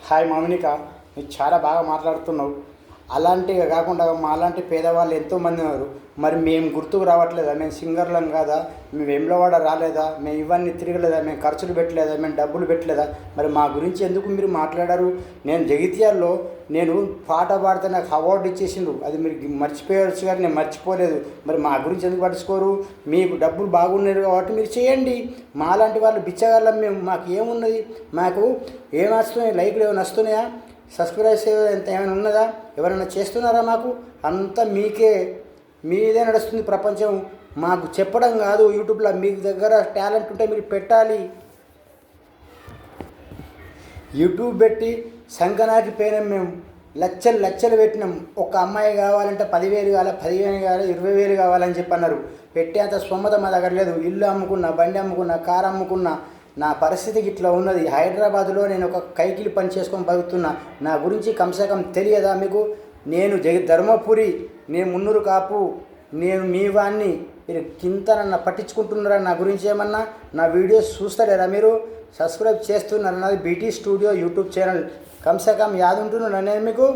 Hi Mounika, నువ్వు చాలా బాగా మాట్లాడుతున్నావు. అలాంటివి కాకుండా మాలాంటి పేదవాళ్ళు ఎంతోమంది ఉన్నారు. మరి మేము గుర్తుకు రావట్లేదా? మేము సింగర్లం కాదా? మేము వేములవాడ రాలేదా? మేము ఇవన్నీ తిరగలేదా? మేము ఖర్చులు పెట్టలేదా? మేము డబ్బులు పెట్టలేదా? మరి మా గురించి ఎందుకు మీరు మాట్లాడారు? నేను జగిత్యాల్లో నేను పాట పాడితే నాకు అవార్డు ఇచ్చేసిండ్రు. అది మీరు మర్చిపోయవచ్చు, కానీ నేను మర్చిపోలేదు. మరి మా గురించి ఎందుకు పట్టించుకోరు? మీకు డబ్బులు బాగున్నారు కాబట్టి మీరు చేయండి. మాలాంటి వాళ్ళు బిచ్చగాళ్ళం మేము. మాకు ఏమున్నది? మాకు ఏం వస్తున్నాయి? లైక్లు ఏమైనా వస్తున్నాయా? సబ్స్క్రైబ్స్ ఎంత ఏమైనా ఉన్నదా? ఎవరైనా చేస్తున్నారా? మాకు అంతా మీదే నడుస్తుంది ప్రపంచం. మాకు చెప్పడం కాదు యూట్యూబ్లో. మీ దగ్గర టాలెంట్ ఉంటే మీరు పెట్టాలి. యూట్యూబ్ పెట్టి సంకనాకి పోయినాం మేము. లక్షలు పెట్టినాం. ఒక అమ్మాయి కావాలంటే 10,000 కావాలి, 15,000 కావాలి, 20,000 కావాలని చెప్పి అన్నారు. పెట్టేంత స్తోమత మా దగ్గర లేదు. ఇల్లు అమ్ముకున్నా, బండి అమ్ముకున్నా, కారు అమ్ముకున్నా. నా పరిస్థితికి ఇట్లా ఉన్నది. హైదరాబాదులో నేను ఒక కైకిలి పని చేసుకొని బతుకుతున్నా. నా గురించి కమ్సే తెలియదా మీకు? నేను ధర్మపురి, నేను మున్నూరు కాపు, నేను మీ వాణ్ణి. మీరు కింద నన్ను పట్టించుకుంటున్నారా? నా గురించి ఏమన్నా నా వీడియోస్ చూస్తలేరా? మీరు సబ్స్క్రైబ్ చేస్తున్నారు. నాది బీటీ స్టూడియో యూట్యూబ్ ఛానల్. కమ్సే యాదు ఉంటున్నాను నేను మీకు.